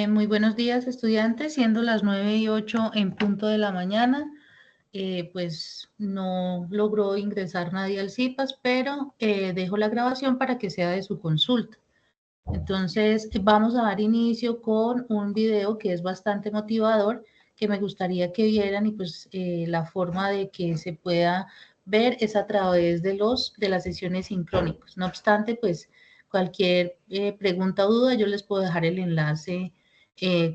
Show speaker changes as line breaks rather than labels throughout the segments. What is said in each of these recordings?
Muy buenos días, estudiantes. Siendo las 9:08 en punto de la mañana, pues no logró ingresar nadie al CIPAS, pero dejo la grabación para que sea de su consulta. Entonces, vamos a dar inicio con un video que es bastante motivador, que me gustaría que vieran, y pues la forma de que se pueda ver es a través de las sesiones sincrónicas. No obstante, pues cualquier pregunta o duda, yo les puedo dejar el enlace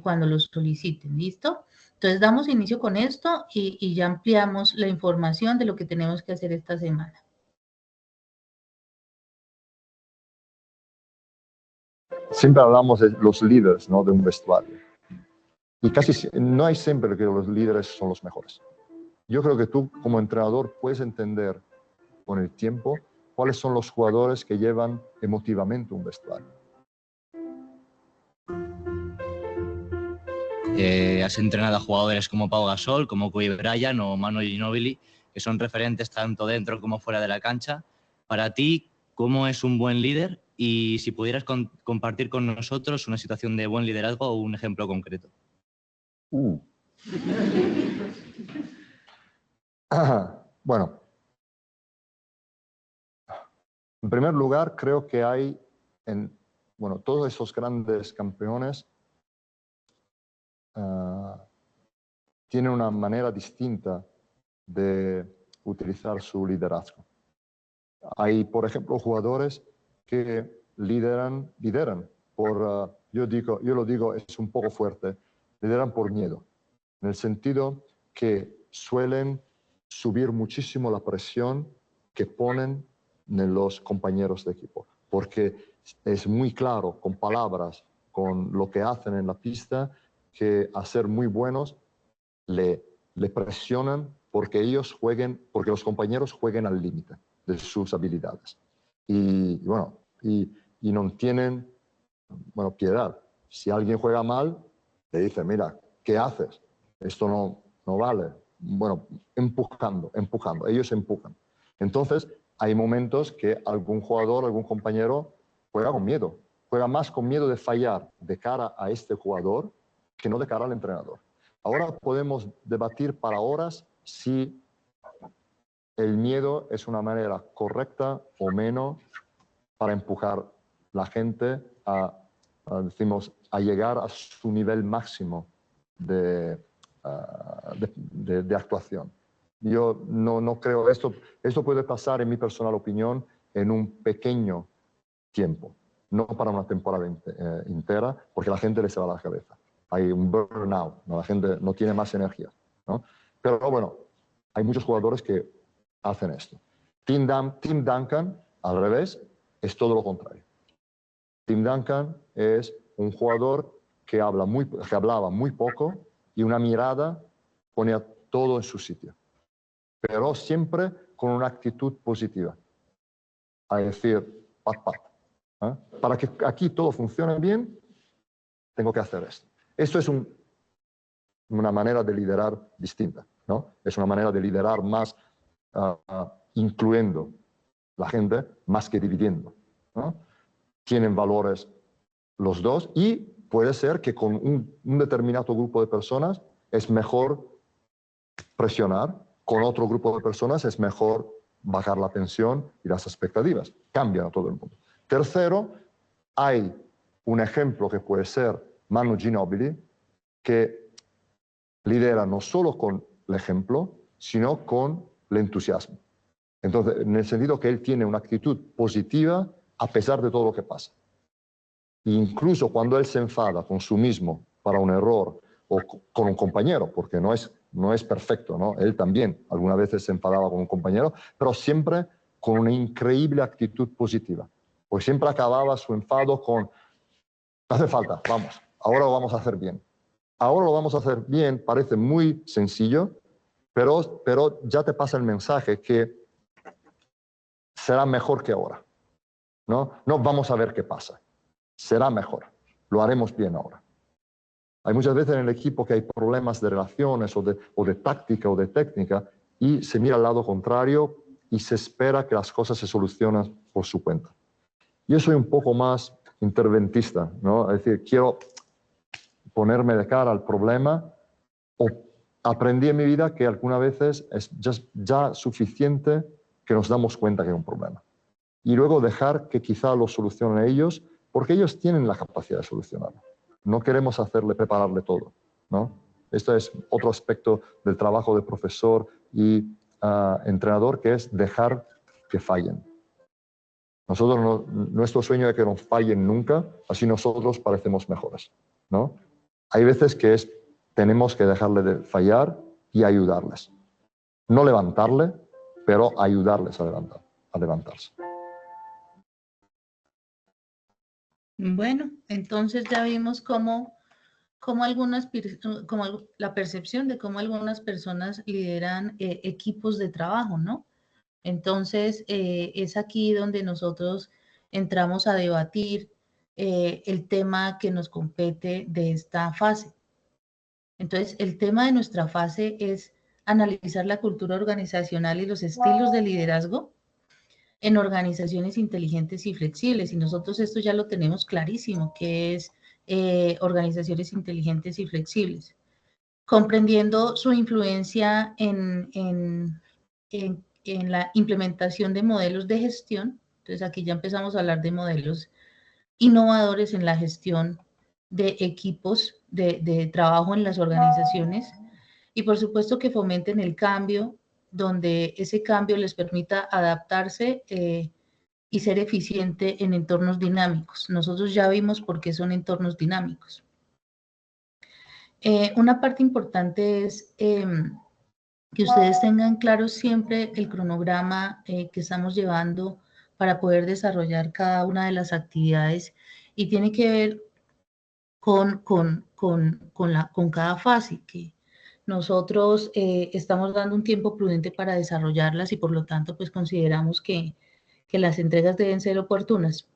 cuando lo soliciten, ¿listo? Entonces, damos inicio con esto y ya ampliamos la información de lo que tenemos que hacer esta semana.
Siempre hablamos de los líderes, ¿no?, de un vestuario. Y no hay siempre que los líderes son los mejores. Yo creo que tú, como entrenador, puedes entender con el tiempo cuáles son los jugadores que llevan emotivamente un vestuario.
Has entrenado a jugadores como Pau Gasol, como Kobe Bryant o Manu Ginóbili, que son referentes tanto dentro como fuera de la cancha. Para ti, ¿cómo es un buen líder? Y si pudieras compartir con nosotros una situación de buen liderazgo o un ejemplo concreto.
Bueno, en primer lugar, creo que hay todos esos grandes campeones tienen una manera distinta de utilizar su liderazgo. Hay, por ejemplo, jugadores que lideran por, yo lo digo, es un poco fuerte, lideran por miedo, en el sentido que suelen subir muchísimo la presión que ponen en los compañeros de equipo, porque es muy claro con palabras, con lo que hacen en la pista, que a ser muy buenos le presionan porque los compañeros jueguen al límite de sus habilidades. Y no tienen, piedad. Si alguien juega mal, le dice, mira, ¿qué haces? Esto no vale. Empujando. Ellos empujan. Entonces, hay momentos que algún jugador, algún compañero juega con miedo. Juega más con miedo de fallar de cara a este jugador que no de cara al entrenador. Ahora podemos debatir para horas si el miedo es una manera correcta o menos para empujar la gente a llegar a su nivel máximo de actuación. Yo no creo esto. Esto puede pasar, en mi personal opinión, en un pequeño tiempo, no para una temporada entera, porque la gente le se va a la cabeza. Hay un burnout, ¿no? La gente no tiene más energía, ¿no? Pero bueno, hay muchos jugadores que hacen esto. Tim Duncan, al revés, es todo lo contrario. Tim Duncan es un jugador que hablaba muy poco y una mirada ponía todo en su sitio, pero siempre con una actitud positiva. A decir, pat. Para que aquí todo funcione bien, tengo que hacer esto. Esto es una manera de liderar distinta, ¿no? Es una manera de liderar más incluyendo la gente, más que dividiendo, ¿no? Tienen valores los dos y puede ser que con un determinado grupo de personas es mejor presionar, con otro grupo de personas es mejor bajar la tensión y las expectativas. Cambian a todo el mundo. Tercero, hay un ejemplo que puede ser Manu Ginóbili, que lidera no solo con el ejemplo, sino con el entusiasmo. Entonces, en el sentido que él tiene una actitud positiva a pesar de todo lo que pasa. E incluso cuando él se enfada con su mismo para un error o con un compañero, porque no es perfecto, ¿no? Él también algunas veces se enfadaba con un compañero, pero siempre con una increíble actitud positiva. Pues siempre acababa su enfado con, no hace falta, vamos, ahora lo vamos a hacer bien. Ahora lo vamos a hacer bien, parece muy sencillo, pero ya te pasa el mensaje que será mejor que ahora. No vamos a ver qué pasa. Será mejor. Lo haremos bien ahora. Hay muchas veces en el equipo que hay problemas de relaciones o de táctica o de técnica y se mira al lado contrario y se espera que las cosas se solucionen por su cuenta. Yo soy un poco más interventista, ¿no? Es decir, quiero ponerme de cara al problema, o aprendí en mi vida que algunas veces es ya suficiente que nos damos cuenta que hay un problema. Y luego dejar que quizá lo solucionen ellos, porque ellos tienen la capacidad de solucionarlo. No queremos prepararle todo, ¿no? Esto es otro aspecto del trabajo de profesor y entrenador, que es dejar que fallen. Nuestro sueño es que no fallen nunca, así nosotros parecemos mejores, ¿no? Hay veces que tenemos que dejarle de fallar y ayudarles. No levantarle, pero ayudarles a levantarse.
Bueno, entonces ya vimos cómo la percepción de cómo algunas personas lideran equipos de trabajo, ¿no? Entonces, es aquí donde nosotros entramos a debatir el tema que nos compete de esta fase. Entonces, el tema de nuestra fase es analizar la cultura organizacional y los estilos de liderazgo en organizaciones inteligentes y flexibles. Y nosotros esto ya lo tenemos clarísimo, que es organizaciones inteligentes y flexibles, comprendiendo su influencia en la implementación de modelos de gestión. Entonces aquí ya empezamos a hablar de modelos innovadores en la gestión de equipos de trabajo en las organizaciones, y por supuesto que fomenten el cambio, donde ese cambio les permita adaptarse y ser eficiente en entornos dinámicos. Nosotros ya vimos por qué son entornos dinámicos. Una parte importante es que ustedes tengan claro siempre el cronograma que estamos llevando para poder desarrollar cada una de las actividades, y tiene que ver con cada fase, que nosotros estamos dando un tiempo prudente para desarrollarlas, y por lo tanto pues consideramos que las entregas deben ser oportunas.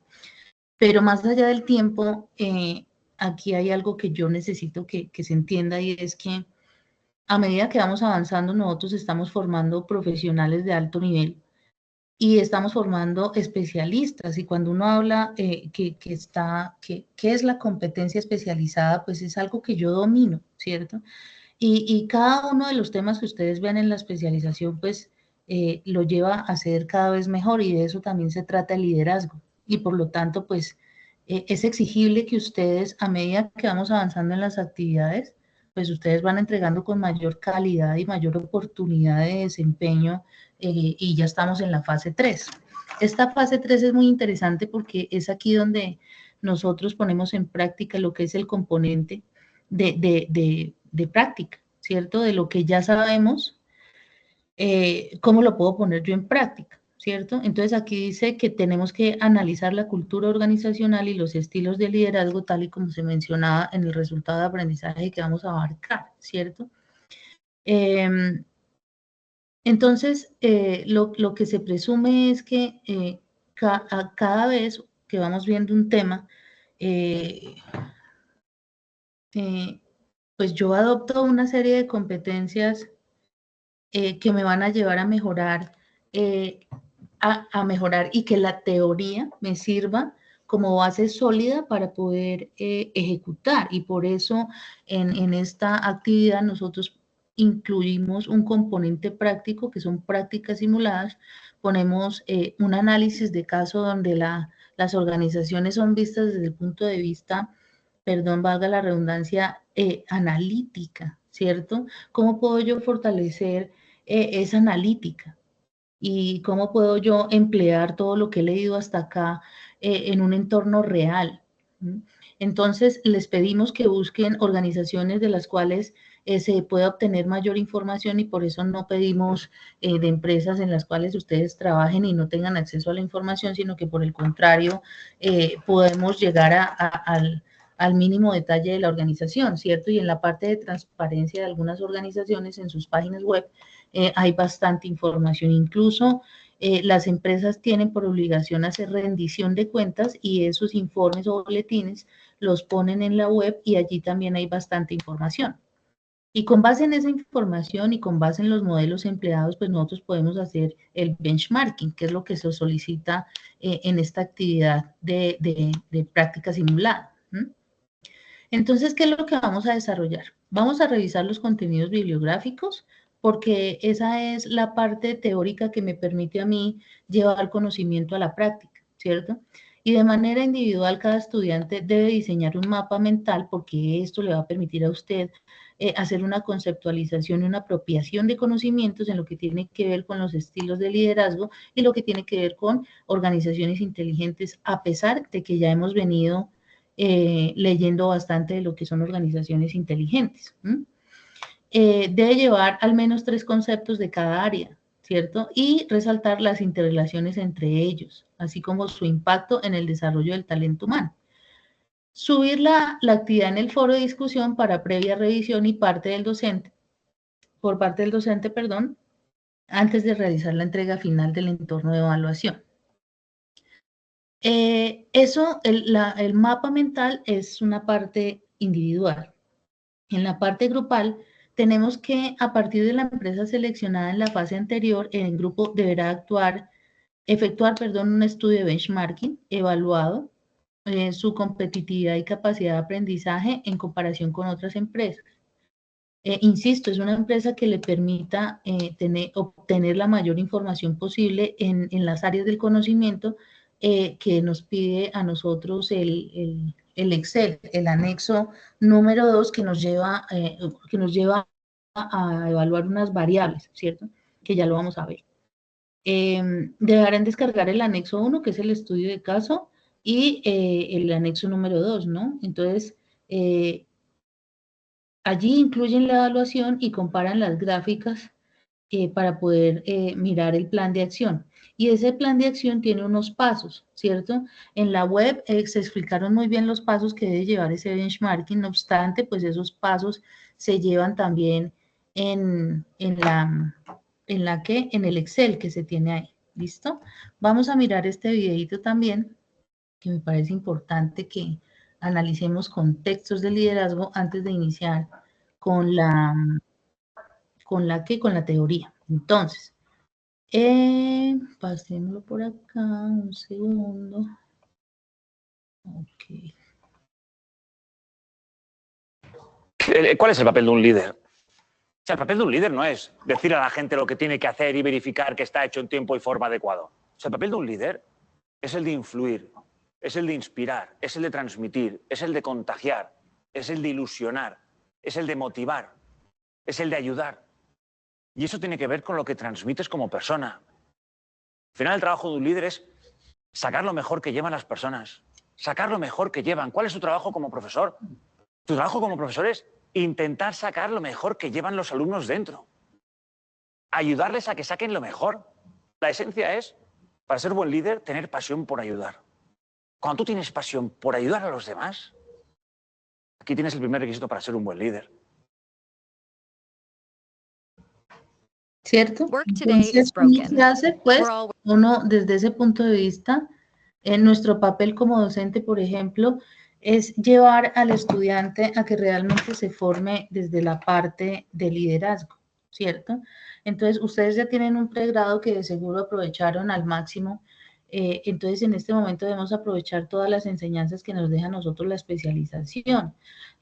Pero más allá del tiempo, aquí hay algo que yo necesito que se entienda, y es que a medida que vamos avanzando, nosotros estamos formando profesionales de alto nivel y estamos formando especialistas. Y cuando uno habla ¿qué es la competencia especializada? Pues es algo que yo domino, ¿cierto? Y cada uno de los temas que ustedes ven en la especialización, pues lo lleva a ser cada vez mejor, y de eso también se trata el liderazgo. Y por lo tanto, pues es exigible que ustedes, a medida que vamos avanzando en las actividades, pues ustedes van entregando con mayor calidad y mayor oportunidad de desempeño, y ya estamos en la fase 3. Esta fase 3 es muy interesante porque es aquí donde nosotros ponemos en práctica lo que es el componente de práctica, ¿cierto? De lo que ya sabemos, ¿cómo lo puedo poner yo en práctica? ¿Cierto? Entonces aquí dice que tenemos que analizar la cultura organizacional y los estilos de liderazgo, tal y como se mencionaba en el resultado de aprendizaje que vamos a abarcar, ¿cierto? Entonces, lo que se presume es que cada vez que vamos viendo un tema, pues yo adopto una serie de competencias que me van a llevar a mejorar, a mejorar, y que la teoría me sirva como base sólida para poder ejecutar. Y por eso en esta actividad nosotros incluimos un componente práctico, que son prácticas simuladas. Ponemos un análisis de caso donde las organizaciones son vistas desde el punto de vista, perdón, valga la redundancia, analítica, ¿cierto? ¿Cómo puedo yo fortalecer esa analítica? ¿Y cómo puedo yo emplear todo lo que he leído hasta acá en un entorno real? Entonces, les pedimos que busquen organizaciones de las cuales se pueda obtener mayor información, y por eso no pedimos de empresas en las cuales ustedes trabajen y no tengan acceso a la información, sino que por el contrario, podemos llegar al mínimo detalle de la organización, ¿cierto? Y en la parte de transparencia de algunas organizaciones en sus páginas web hay bastante información. Incluso las empresas tienen por obligación hacer rendición de cuentas, y esos informes o boletines los ponen en la web, y allí también hay bastante información. Y con base en esa información y con base en los modelos empleados, pues nosotros podemos hacer el benchmarking, que es lo que se solicita en esta actividad de práctica simulada. Entonces, ¿qué es lo que vamos a desarrollar? Vamos a revisar los contenidos bibliográficos porque esa es la parte teórica que me permite a mí llevar conocimiento a la práctica, ¿cierto? Y de manera individual, cada estudiante debe diseñar un mapa mental porque esto le va a permitir a usted hacer una conceptualización y una apropiación de conocimientos en lo que tiene que ver con los estilos de liderazgo y lo que tiene que ver con organizaciones inteligentes, a pesar de que ya hemos venido leyendo bastante de lo que son organizaciones inteligentes. Debe llevar al menos 3 conceptos de cada área, ¿cierto? Y resaltar las interrelaciones entre ellos, así como su impacto en el desarrollo del talento humano. Subir la actividad en el foro de discusión para previa revisión y por parte del docente, perdón, antes de realizar la entrega final del entorno de evaluación. El mapa mental es una parte individual. En la parte grupal, tenemos que, a partir de la empresa seleccionada en la fase anterior, el grupo deberá efectuar un estudio de benchmarking evaluado su competitividad y capacidad de aprendizaje en comparación con otras empresas. Insisto, es una empresa que le permita obtener la mayor información posible en las áreas del conocimiento que nos pide a nosotros el Excel, el anexo número 2 que nos lleva a evaluar unas variables, ¿cierto? Que ya lo vamos a ver. Deberán descargar el anexo 1, que es el estudio de caso, y el anexo número 2, ¿no? Entonces, allí incluyen la evaluación y comparan las gráficas para poder mirar el plan de acción. Y ese plan de acción tiene unos pasos, ¿cierto? En la web se explicaron muy bien los pasos que debe llevar ese benchmarking, no obstante, pues esos pasos se llevan también en el Excel que se tiene ahí, ¿listo? Vamos a mirar este videito también, que me parece importante que analicemos contextos de liderazgo antes de iniciar con la teoría. Entonces, pasémoslo por acá, un segundo. Ok.
¿Cuál es el papel de un líder? O sea, el papel de un líder no es decir a la gente lo que tiene que hacer y verificar que está hecho en tiempo y forma adecuado. O sea, el papel de un líder es el de influir, es el de inspirar, es el de transmitir, es el de contagiar, es el de ilusionar, es el de motivar, es el de ayudar. Y eso tiene que ver con lo que transmites como persona. Al final, el trabajo de un líder es sacar lo mejor que llevan las personas, sacar lo mejor que llevan. ¿Cuál es tu trabajo como profesor? Tu trabajo como profesor es intentar sacar lo mejor que llevan los alumnos dentro. Ayudarles a que saquen lo mejor. La esencia es, para ser buen líder, tener pasión por ayudar. Cuando tú tienes pasión por ayudar a los demás, aquí tienes el primer requisito para ser un buen líder.
¿Cierto? Entonces, ¿cómo se hace? Pues, uno, desde ese punto de vista, en nuestro papel como docente, por ejemplo, es llevar al estudiante a que realmente se forme desde la parte de liderazgo, ¿cierto? Entonces, ustedes ya tienen un pregrado que de seguro aprovecharon al máximo. Entonces, en este momento debemos aprovechar todas las enseñanzas que nos deja a nosotros la especialización.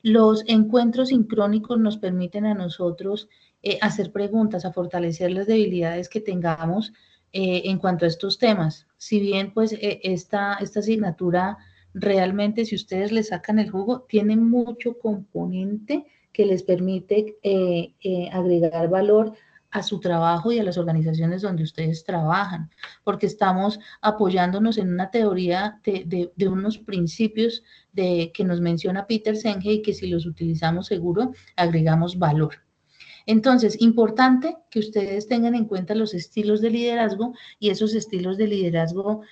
Los encuentros sincrónicos nos permiten a nosotros hacer preguntas, a fortalecer las debilidades que tengamos en cuanto a estos temas. Si bien, pues, esta asignatura realmente, si ustedes le sacan el jugo, tiene mucho componente que les permite agregar valor a su trabajo y a las organizaciones donde ustedes trabajan, porque estamos apoyándonos en una teoría de unos principios que nos menciona Peter Senge y que si los utilizamos seguro agregamos valor. Entonces, importante que ustedes tengan en cuenta los estilos de liderazgo y esos estilos de liderazgo,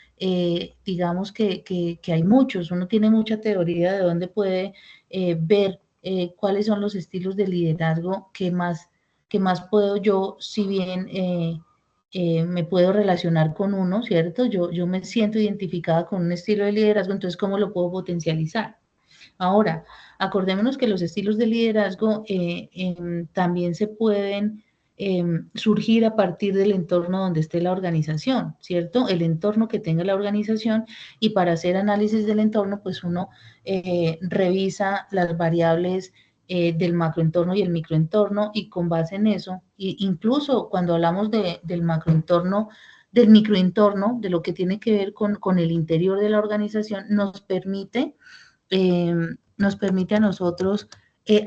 digamos que hay muchos, uno tiene mucha teoría de dónde puede ver cuáles son los estilos de liderazgo que más puedo yo, si bien me puedo relacionar con uno, ¿cierto? Yo me siento identificada con un estilo de liderazgo, entonces, ¿cómo lo puedo potencializar? Ahora, acordémonos que los estilos de liderazgo también se pueden surgir a partir del entorno donde esté la organización, ¿cierto? El entorno que tenga la organización, y para hacer análisis del entorno, pues uno revisa las variables del macroentorno y el microentorno, y con base en eso, incluso cuando hablamos del macroentorno, del microentorno, de lo que tiene que ver con el interior de la organización, nos permite a nosotros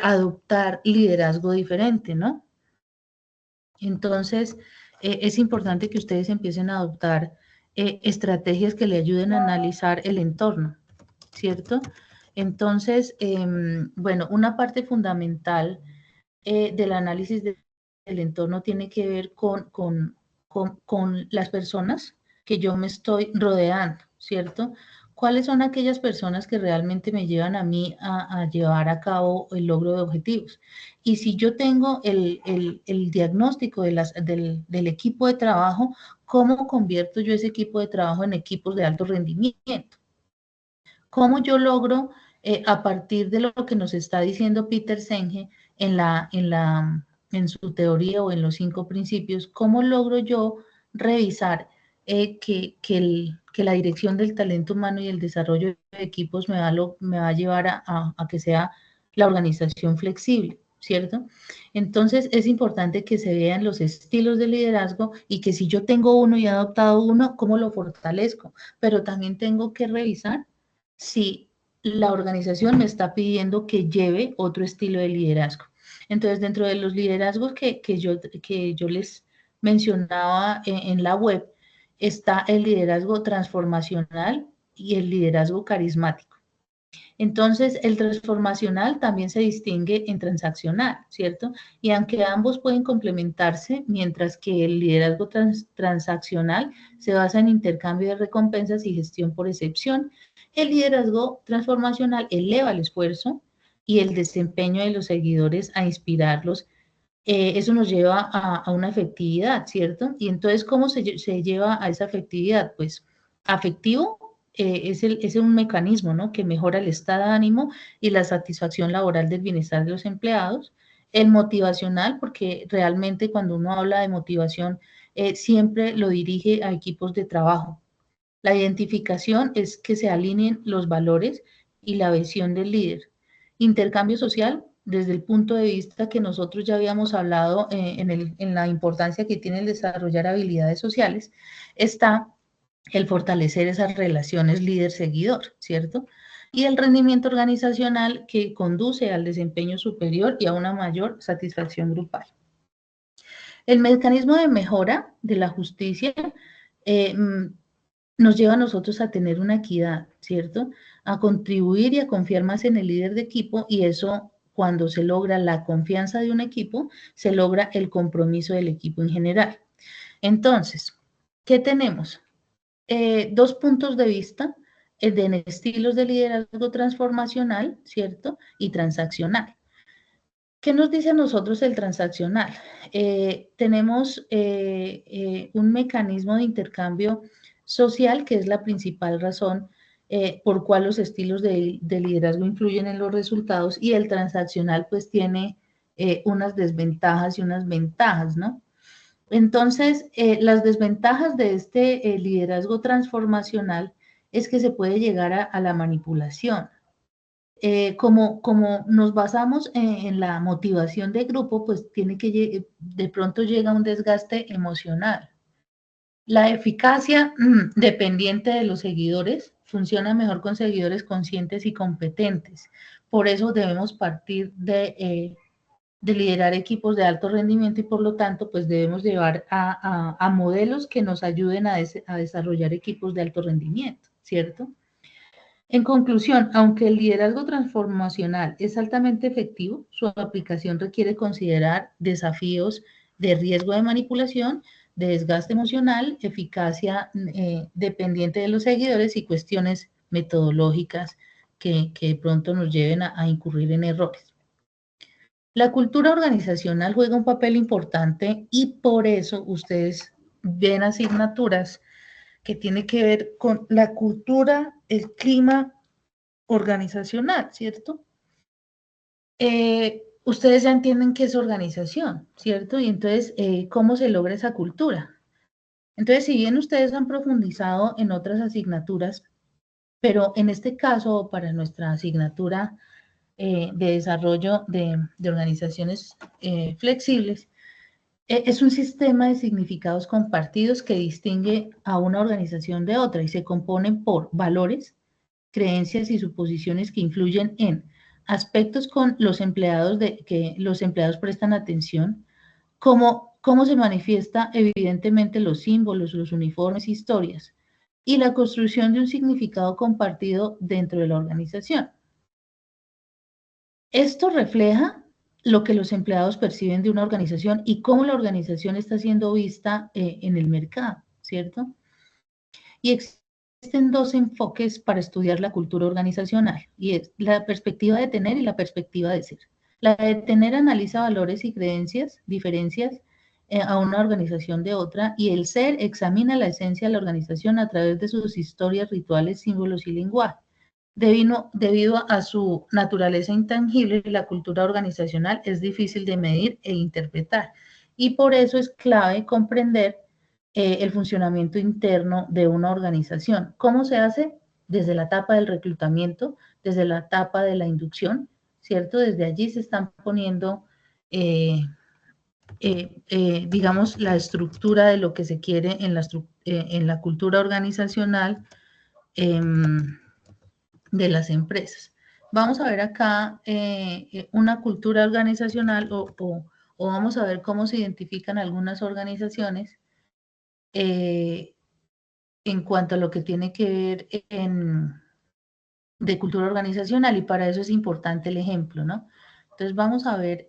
adoptar liderazgo diferente, ¿no? Entonces, es importante que ustedes empiecen a adoptar estrategias que le ayuden a analizar el entorno, ¿cierto? Entonces, bueno, una parte fundamental del análisis del entorno tiene que ver con las personas que yo me estoy rodeando, ¿cierto? ¿Cuáles son aquellas personas que realmente me llevan a mí a llevar a cabo el logro de objetivos? Y si yo tengo el diagnóstico del equipo de trabajo, ¿cómo convierto yo ese equipo de trabajo en equipos de alto rendimiento? ¿Cómo yo logro, a partir de lo que nos está diciendo Peter Senge en su teoría o en los 5 principios, cómo logro yo revisar que la dirección del talento humano y el desarrollo de equipos me va a llevar a que sea la organización flexible, ¿cierto? Entonces, es importante que se vean los estilos de liderazgo, y que si yo tengo uno y he adoptado uno, ¿cómo lo fortalezco? Pero también tengo que revisar si la organización me está pidiendo que lleve otro estilo de liderazgo. Entonces, dentro de los liderazgos que yo les mencionaba en la web, está el liderazgo transformacional y el liderazgo carismático. Entonces, el transformacional también se distingue en transaccional, ¿cierto? Y aunque ambos pueden complementarse, mientras que el liderazgo transaccional se basa en intercambio de recompensas y gestión por excepción, el liderazgo transformacional eleva el esfuerzo y el desempeño de los seguidores a inspirarlos. Eso nos lleva a una efectividad, ¿cierto? Y entonces, ¿cómo se lleva a esa efectividad? Pues afectivo, es un mecanismo, ¿no?, que mejora el estado de ánimo y la satisfacción laboral del bienestar de los empleados. El motivacional, porque realmente cuando uno habla de motivación, siempre lo dirige a equipos de trabajo. La identificación es que se alineen los valores y la visión del líder. Intercambio social, desde el punto de vista que nosotros ya habíamos hablado en la importancia que tiene el desarrollar habilidades sociales, está el fortalecer esas relaciones líder-seguidor, ¿cierto? Y el rendimiento organizacional, que conduce al desempeño superior y a una mayor satisfacción grupal. El mecanismo de mejora de la justicia nos lleva a nosotros a tener una equidad, ¿cierto? A contribuir y a confiar más en el líder de equipo, y eso, cuando se logra la confianza de un equipo, se logra el compromiso del equipo en general. Entonces, ¿qué tenemos? 2 puntos de vista de estilos de liderazgo transformacional, ¿cierto? Y transaccional. ¿Qué nos dice a nosotros el transaccional? Tenemos un mecanismo de intercambio social, que es la principal razón por cual los estilos de liderazgo influyen en los resultados, y el transaccional pues tiene unas desventajas y unas ventajas, ¿no? Entonces, las desventajas de este liderazgo transformacional es que se puede llegar a la manipulación. Como nos basamos en la motivación de grupo, pues de pronto llega un desgaste emocional. La eficacia dependiente de los seguidores funciona mejor con seguidores conscientes y competentes. Por eso debemos partir de liderar equipos de alto rendimiento, y por lo tanto, pues debemos llevar a modelos que nos ayuden a desarrollar equipos de alto rendimiento, ¿cierto? En conclusión, aunque el liderazgo transformacional es altamente efectivo, su aplicación requiere considerar desafíos de riesgo de manipulación, de desgaste emocional, eficacia dependiente de los seguidores, y cuestiones metodológicas que de pronto nos lleven a incurrir en errores. La cultura organizacional juega un papel importante, y por eso ustedes ven asignaturas que tiene que ver con la cultura, el clima organizacional, ¿cierto? ustedes ya entienden qué es organización, ¿cierto? Y entonces, ¿cómo se logra esa cultura? Entonces, si bien ustedes han profundizado en otras asignaturas, pero en este caso, para nuestra asignatura de desarrollo de organizaciones flexibles, es un sistema de significados compartidos que distingue a una organización de otra y se componen por valores, creencias y suposiciones que influyen en aspectos con los empleados que los empleados prestan atención, cómo se manifiesta evidentemente los símbolos, los uniformes, historias, y la construcción de un significado compartido dentro de la organización. Esto refleja lo que los empleados perciben de una organización y cómo la organización está siendo vista en el mercado, ¿cierto? Y existen dos enfoques para estudiar la cultura organizacional, y es la perspectiva de tener y la perspectiva de ser. La de tener analiza valores y creencias, diferencias a una organización de otra, y el ser examina la esencia de la organización a través de sus historias, rituales, símbolos y lenguaje. Debido a su naturaleza intangible, la cultura organizacional es difícil de medir e interpretar, y por eso es clave comprender el funcionamiento interno de una organización. ¿Cómo se hace? Desde la etapa del reclutamiento, desde la etapa de la inducción, ¿cierto? Desde allí se están poniendo, digamos, la estructura de lo que se quiere en la cultura organizacional de las empresas. Vamos a ver acá una cultura organizacional o vamos a ver cómo se identifican algunas organizaciones en cuanto a lo que tiene que ver de cultura organizacional, y para eso es importante el ejemplo, ¿no? Entonces vamos a ver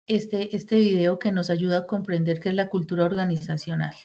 este video que nos ayuda a comprender qué es la cultura organizacional.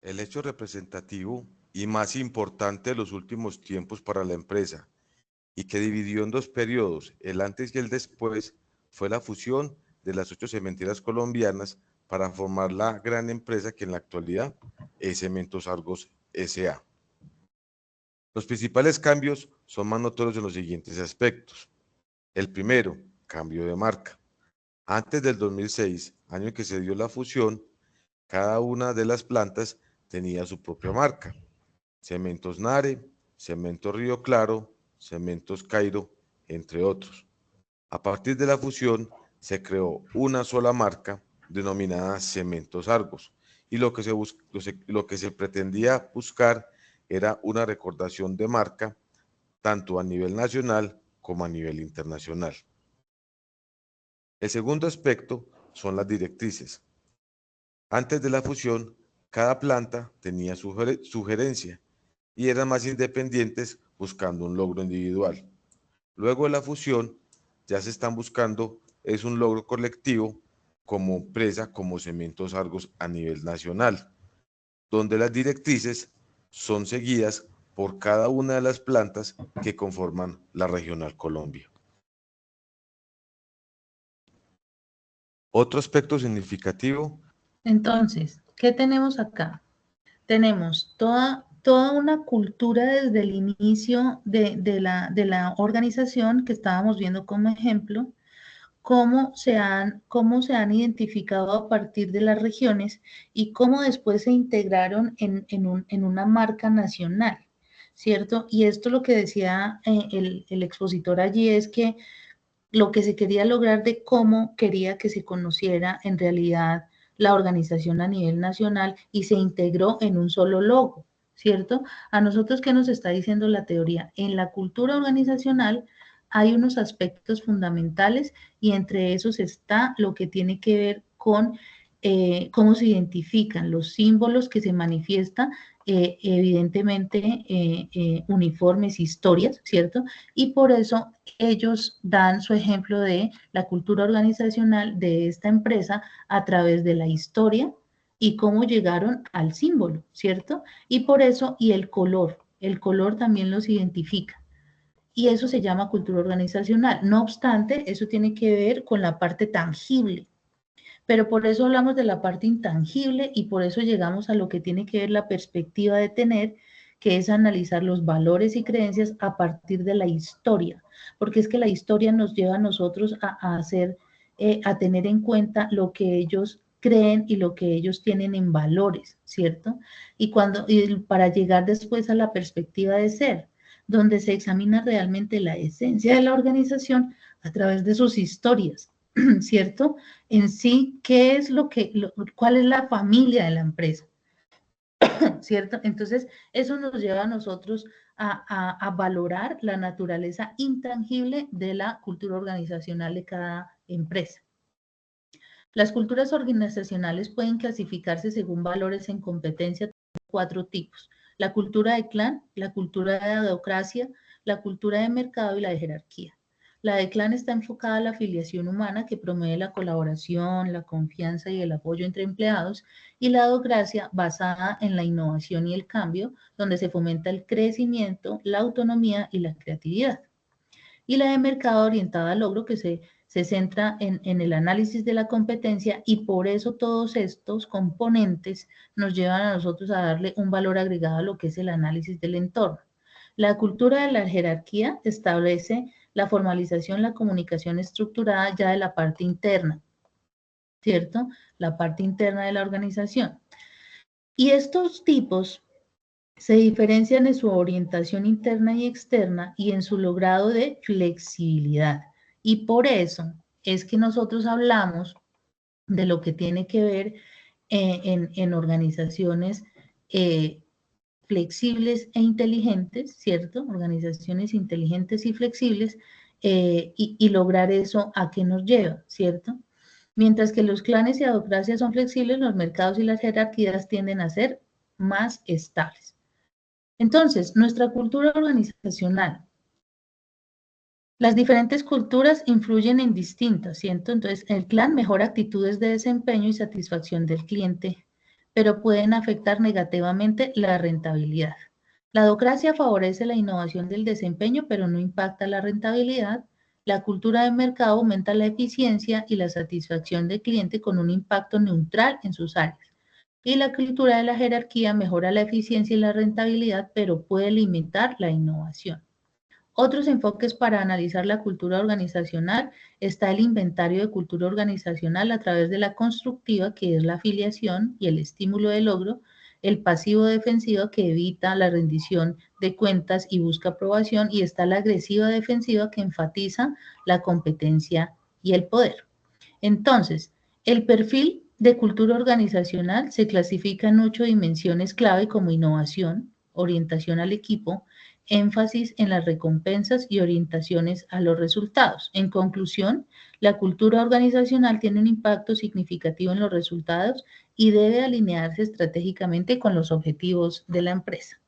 El hecho representativo y más importante de los últimos tiempos para la empresa, y que dividió en dos periodos, el antes y el después, fue la fusión de las 8 cementeras colombianas para formar la gran empresa que en la actualidad es Cementos Argos S.A. Los principales cambios son más notorios en los siguientes aspectos. El primero, cambio de marca. Antes del 2006, año en que se dio la fusión, cada una de las plantas tenía su propia marca. Cementos Nare, Cementos Río Claro, Cementos Cairo, entre otros. A partir de la fusión, se creó una sola marca denominada Cementos Argos, y lo que se pretendía buscar era una recordación de marca tanto a nivel nacional como a nivel internacional. El segundo aspecto son las directrices. Antes de la fusión, cada planta tenía su gerencia y eran más independientes buscando un logro individual. Luego de la fusión, ya se están buscando es un logro colectivo como empresa, como Cementos Argos a nivel nacional, donde las directrices son seguidas por cada una de las plantas que conforman la Regional Colombia. Otro aspecto significativo.
Entonces, ¿qué tenemos acá? Tenemos toda una cultura desde el inicio de la organización que estábamos viendo como ejemplo, cómo se han identificado a partir de las regiones y cómo después se integraron en una marca nacional, ¿cierto? Y esto lo que decía el expositor allí es que lo que se quería lograr de cómo quería que se conociera en realidad la organización a nivel nacional y se integró en un solo logo, ¿cierto? A nosotros, ¿qué nos está diciendo la teoría? En la cultura organizacional hay unos aspectos fundamentales y entre esos está lo que tiene que ver con cómo se identifican los símbolos que se manifiestan, evidentemente uniformes, historias, ¿cierto? Y por eso ellos dan su ejemplo de la cultura organizacional de esta empresa a través de la historia y cómo llegaron al símbolo, ¿cierto? Y por eso, y el color también los identifica. Y eso se llama cultura organizacional. No obstante, eso tiene que ver con la parte tangible. Pero por eso hablamos de la parte intangible y por eso llegamos a lo que tiene que ver la perspectiva de tener, que es analizar los valores y creencias a partir de la historia. Porque es que la historia nos lleva a nosotros a hacer, a tener en cuenta lo que ellos creen y lo que ellos tienen en valores, ¿cierto? Y para llegar después a la perspectiva de ser, donde se examina realmente la esencia de la organización a través de sus historias, ¿cierto? En sí, ¿qué es cuál es la familia de la empresa? ¿Cierto? Entonces, eso nos lleva a nosotros a valorar la naturaleza intangible de la cultura organizacional de cada empresa. Las culturas organizacionales pueden clasificarse según valores en competencia de 4 tipos: la cultura de clan, la cultura de adocracia, la cultura de mercado y la de jerarquía. La de clan está enfocada a la afiliación humana, que promueve la colaboración, la confianza y el apoyo entre empleados, y la adocracia basada en la innovación y el cambio, donde se fomenta el crecimiento, la autonomía y la creatividad. Y la de mercado orientada al logro, que se centra en el análisis de la competencia, y por eso todos estos componentes nos llevan a nosotros a darle un valor agregado a lo que es el análisis del entorno. La cultura de la jerarquía establece la formalización, la comunicación estructurada ya de la parte interna, ¿cierto? La parte interna de la organización. Y estos tipos se diferencian en su orientación interna y externa y en su logrado de flexibilidad. Y por eso es que nosotros hablamos de lo que tiene que ver en organizaciones flexibles e inteligentes, ¿cierto? Organizaciones inteligentes y flexibles, y lograr eso, ¿a qué nos lleva?, ¿cierto? Mientras que los clanes y adocracias son flexibles, los mercados y las jerarquías tienden a ser más estables. Entonces, nuestra cultura organizacional. Las diferentes culturas influyen en distintas, ¿cierto? Entonces, el clan mejora actitudes de desempeño y satisfacción del cliente, pero pueden afectar negativamente la rentabilidad. La adocracia favorece la innovación del desempeño, pero no impacta la rentabilidad. La cultura de mercado aumenta la eficiencia y la satisfacción del cliente con un impacto neutral en sus áreas. Y la cultura de la jerarquía mejora la eficiencia y la rentabilidad, pero puede limitar la innovación. Otros enfoques para analizar la cultura organizacional: está el inventario de cultura organizacional a través de la constructiva, que es la afiliación y el estímulo de logro; el pasivo defensiva, que evita la rendición de cuentas y busca aprobación; y está la agresiva defensiva, que enfatiza la competencia y el poder. Entonces, el perfil de cultura organizacional se clasifica en 8 dimensiones clave, como innovación, orientación al equipo, énfasis en las recompensas y orientaciones a los resultados. En conclusión, la cultura organizacional tiene un impacto significativo en los resultados y debe alinearse estratégicamente con los objetivos de la empresa.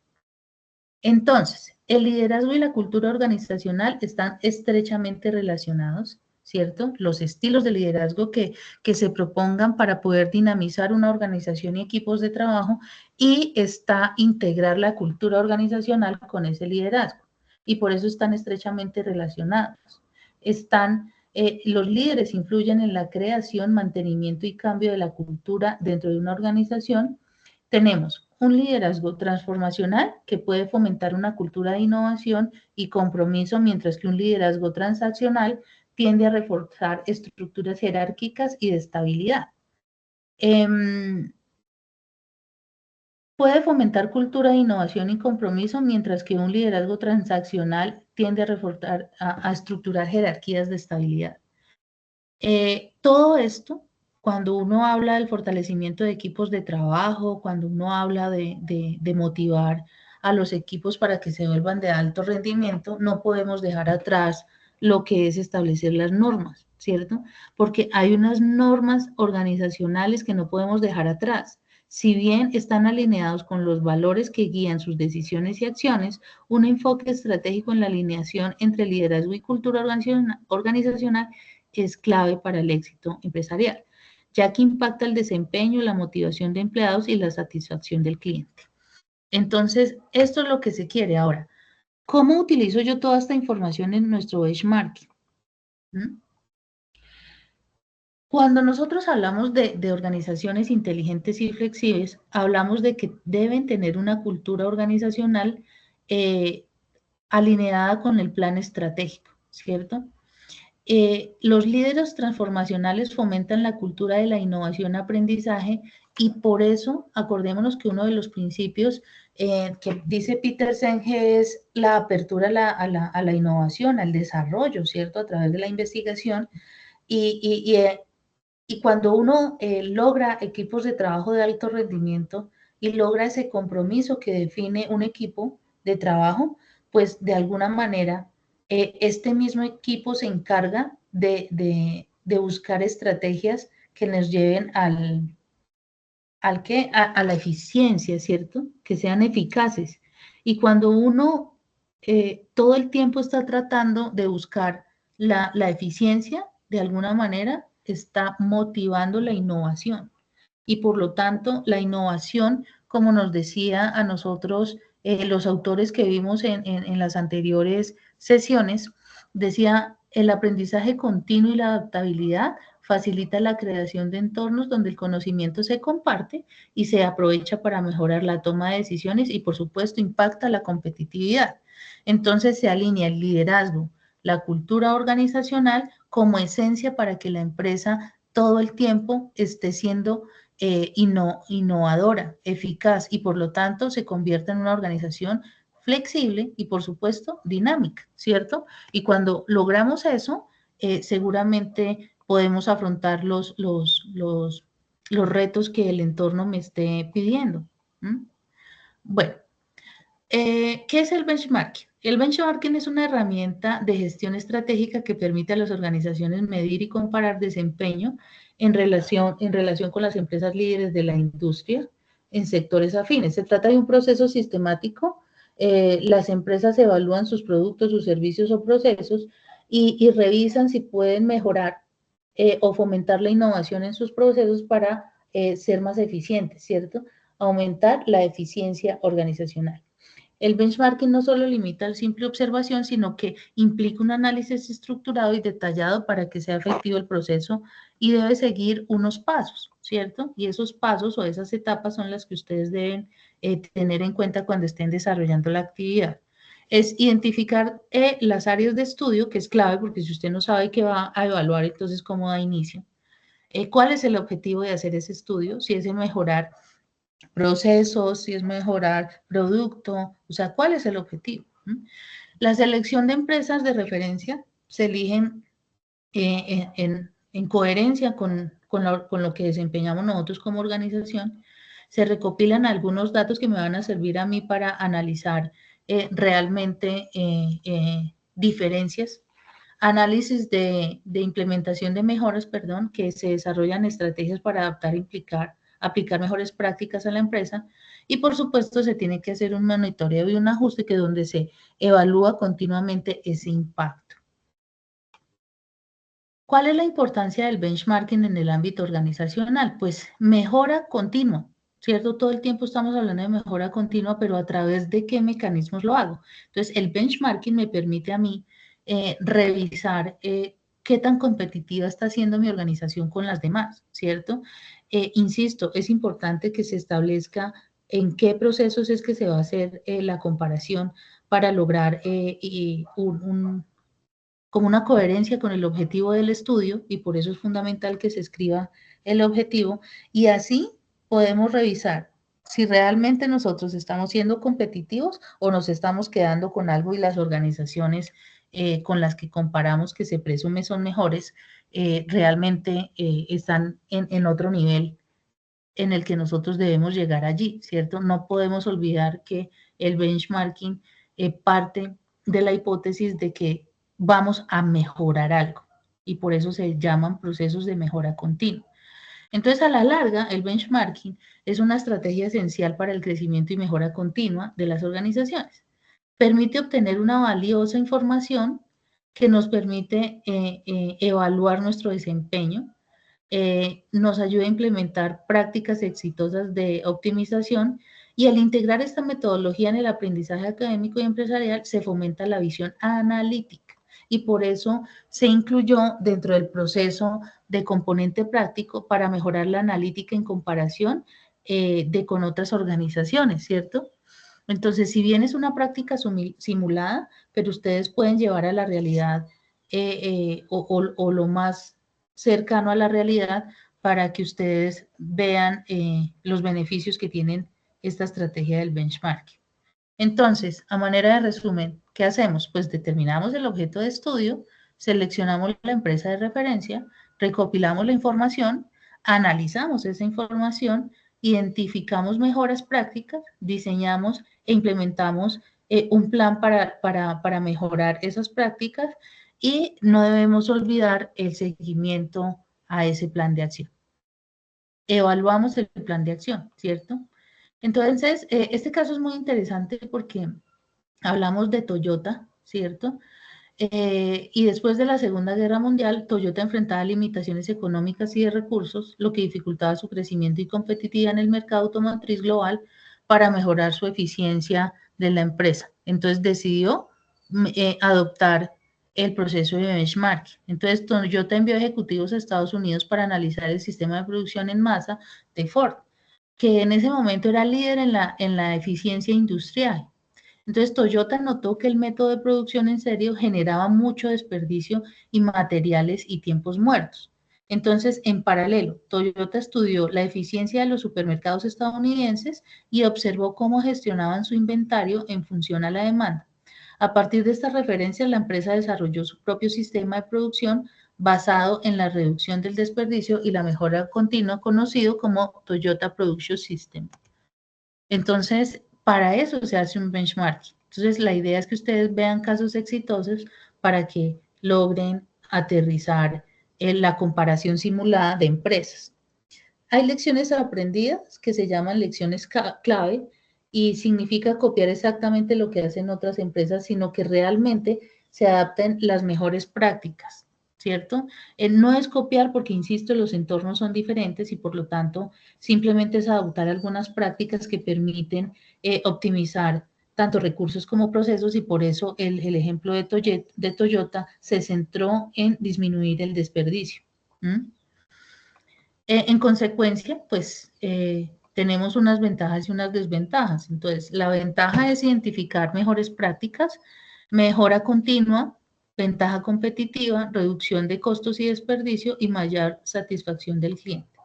Entonces, el liderazgo y la cultura organizacional están estrechamente relacionados, ¿cierto? Los estilos de liderazgo que se propongan para poder dinamizar una organización y equipos de trabajo, y está integrar la cultura organizacional con ese liderazgo. Y por eso están estrechamente relacionados. Los líderes influyen en la creación, mantenimiento y cambio de la cultura dentro de una organización. Tenemos un liderazgo transformacional, que puede fomentar una cultura de innovación y compromiso, mientras que un liderazgo transaccional tiende a reforzar estructuras jerárquicas y de estabilidad. Puede fomentar cultura de innovación y compromiso, mientras que un liderazgo transaccional tiende a reforzar, a estructurar jerarquías de estabilidad. Todo esto cuando uno habla del fortalecimiento de equipos de trabajo, cuando uno habla de motivar a los equipos para que se vuelvan de alto rendimiento, no podemos dejar atrás lo que es establecer las normas, ¿cierto? Porque hay unas normas organizacionales que no podemos dejar atrás. Si bien están alineados con los valores que guían sus decisiones y acciones, un enfoque estratégico en la alineación entre liderazgo y cultura organizacional es clave para el éxito empresarial, ya que impacta el desempeño, la motivación de empleados y la satisfacción del cliente. Entonces, esto es lo que se quiere. Ahora, ¿cómo utilizo yo toda esta información en nuestro benchmarking? ¿Mm? Cuando nosotros hablamos de organizaciones inteligentes y flexibles, hablamos de que deben tener una cultura organizacional alineada con el plan estratégico, ¿cierto? Los líderes transformacionales fomentan la cultura de la innovación, aprendizaje, y por eso acordémonos que uno de los principios que dice Peter Senge es la apertura a la innovación, al desarrollo, ¿cierto? A través de la investigación. Y cuando uno logra equipos de trabajo de alto rendimiento y logra ese compromiso que define un equipo de trabajo, pues de alguna manera este mismo equipo se encarga de buscar estrategias que nos lleven a la eficiencia, ¿cierto? Que sean eficaces. Y cuando uno todo el tiempo está tratando de buscar la eficiencia, de alguna manera está motivando la innovación. Y por lo tanto, la innovación, como nos decía a nosotros los autores que vimos en las anteriores sesiones, decía, el aprendizaje continuo y la adaptabilidad facilita la creación de entornos donde el conocimiento se comparte y se aprovecha para mejorar la toma de decisiones y, por supuesto, impacta la competitividad. Entonces, se alinea el liderazgo, la cultura organizacional como esencia para que la empresa todo el tiempo esté siendo innovadora, eficaz y, por lo tanto, se convierta en una organización flexible y, por supuesto, dinámica, ¿cierto? Y cuando logramos eso, seguramente podemos afrontar los retos que el entorno me esté pidiendo. ¿Mm? Bueno, ¿qué es el benchmarking? El benchmarking es una herramienta de gestión estratégica que permite a las organizaciones medir y comparar desempeño en relación con las empresas líderes de la industria en sectores afines. Se trata de un proceso sistemático. Las empresas evalúan sus productos, sus servicios o procesos y revisan si pueden mejorar o fomentar la innovación en sus procesos para ser más eficientes, ¿cierto? Aumentar la eficiencia organizacional. El benchmarking no solo limita a simple observación, sino que implica un análisis estructurado y detallado para que sea efectivo el proceso y debe seguir unos pasos, ¿cierto? Y esos pasos o esas etapas son las que ustedes deben tener en cuenta cuando estén desarrollando la actividad. Es identificar las áreas de estudio, que es clave, porque si usted no sabe qué va a evaluar, entonces cómo da inicio. ¿Cuál es el objetivo de hacer ese estudio? Si es mejorar procesos, si es mejorar producto, o sea, ¿cuál es el objetivo? La selección de empresas de referencia se eligen en coherencia con lo que desempeñamos nosotros como organización. Se recopilan algunos datos que me van a servir a mí para analizar realmente diferencias. Análisis de implementación de mejoras, perdón, que se desarrollan estrategias para adaptar e aplicar mejores prácticas a la empresa. Y por supuesto se tiene que hacer un monitoreo y un ajuste que donde se evalúa continuamente ese impacto. ¿Cuál es la importancia del benchmarking en el ámbito organizacional? Pues mejora continua, ¿cierto? Todo el tiempo estamos hablando de mejora continua, pero ¿a través de qué mecanismos lo hago? Entonces, el benchmarking me permite a mí revisar qué tan competitiva está siendo mi organización con las demás, ¿cierto? Insisto, es importante que se establezca en qué procesos es que se va a hacer la comparación para lograr como una coherencia con el objetivo del estudio, y por eso es fundamental que se escriba el objetivo, y así podemos revisar si realmente nosotros estamos siendo competitivos o nos estamos quedando con algo y las organizaciones con las que comparamos que se presume son mejores, realmente están en otro nivel en el que nosotros debemos llegar allí, ¿cierto? No podemos olvidar que el benchmarking parte de la hipótesis de que vamos a mejorar algo y por eso se llaman procesos de mejora continua. Entonces, a la larga, el benchmarking es una estrategia esencial para el crecimiento y mejora continua de las organizaciones. Permite obtener una valiosa información que nos permite evaluar nuestro desempeño, nos ayuda a implementar prácticas exitosas de optimización y al integrar esta metodología en el aprendizaje académico y empresarial se fomenta la visión analítica y por eso se incluyó dentro del proceso de componente práctico para mejorar la analítica en comparación de con otras organizaciones, ¿cierto? Entonces, si bien es una práctica simulada, pero ustedes pueden llevar a la realidad o lo más cercano a la realidad para que ustedes vean los beneficios que tienen esta estrategia del benchmarking. Entonces, a manera de resumen, ¿qué hacemos? Pues determinamos el objeto de estudio, seleccionamos la empresa de referencia, recopilamos la información, analizamos esa información, identificamos mejoras prácticas, diseñamos e implementamos un plan para mejorar esas prácticas y no debemos olvidar el seguimiento a ese plan de acción. Evaluamos el plan de acción, ¿cierto? Entonces, este caso es muy interesante porque hablamos de Toyota, ¿cierto? Y después de la Segunda Guerra Mundial, Toyota enfrentaba limitaciones económicas y de recursos, lo que dificultaba su crecimiento y competitividad en el mercado automotriz global para mejorar su eficiencia de la empresa. Entonces decidió adoptar el proceso de benchmarking. Entonces Toyota envió ejecutivos a Estados Unidos para analizar el sistema de producción en masa de Ford, que en ese momento era líder en la eficiencia industrial. Entonces Toyota notó que el método de producción en serio generaba mucho desperdicio y materiales y tiempos muertos. Entonces, en paralelo, Toyota estudió la eficiencia de los supermercados estadounidenses y observó cómo gestionaban su inventario en función a la demanda. A partir de estas referencias, la empresa desarrolló su propio sistema de producción basado en la reducción del desperdicio y la mejora continua, conocido como Toyota Production System. Entonces, para eso se hace un benchmarking. Entonces, la idea es que ustedes vean casos exitosos para que logren aterrizar en la comparación simulada de empresas. Hay lecciones aprendidas que se llaman lecciones clave y significa copiar exactamente lo que hacen otras empresas, sino que realmente se adapten las mejores prácticas, ¿cierto? No es copiar porque, insisto, los entornos son diferentes y por lo tanto simplemente es adoptar algunas prácticas que permiten optimizar tanto recursos como procesos y por eso el ejemplo de Toyota se centró en disminuir el desperdicio. En consecuencia, pues tenemos unas ventajas y unas desventajas. Entonces, la ventaja es identificar mejores prácticas, mejora continua, ventaja competitiva, reducción de costos y desperdicio y mayor satisfacción del cliente.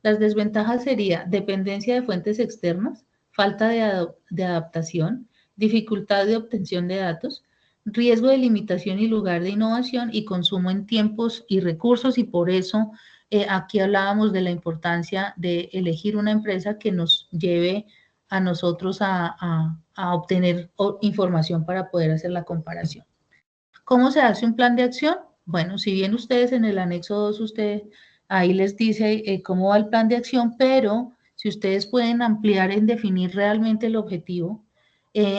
Las desventajas serían dependencia de fuentes externas, falta de adaptación, dificultad de obtención de datos, riesgo de limitación y lugar de innovación y consumo en tiempos y recursos y por eso aquí hablábamos de la importancia de elegir una empresa que nos lleve a nosotros a obtener información para poder hacer la comparación. ¿Cómo se hace un plan de acción? Bueno, si bien ustedes en el anexo 2, ahí les dice cómo va el plan de acción, pero si ustedes pueden ampliar en definir realmente el objetivo,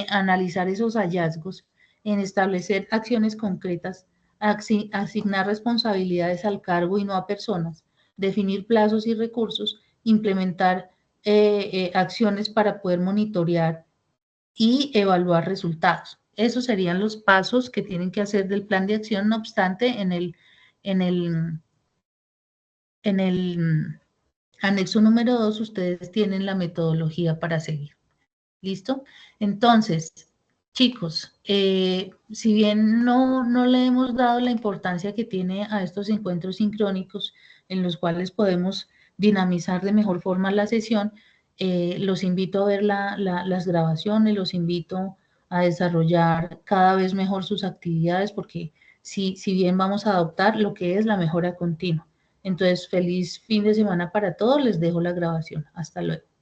analizar esos hallazgos, en establecer acciones concretas, asignar responsabilidades al cargo y no a personas, definir plazos y recursos, implementar acciones para poder monitorear y evaluar resultados. Esos serían los pasos que tienen que hacer del plan de acción. No obstante, en el anexo número 2 ustedes tienen la metodología para seguir. ¿Listo? Entonces, chicos, si bien no le hemos dado la importancia que tiene a estos encuentros sincrónicos en los cuales podemos dinamizar de mejor forma la sesión, los invito a ver las grabaciones, los invito a desarrollar cada vez mejor sus actividades, porque si bien vamos a adoptar lo que es la mejora continua. Entonces, feliz fin de semana para todos. Les dejo la grabación. Hasta luego.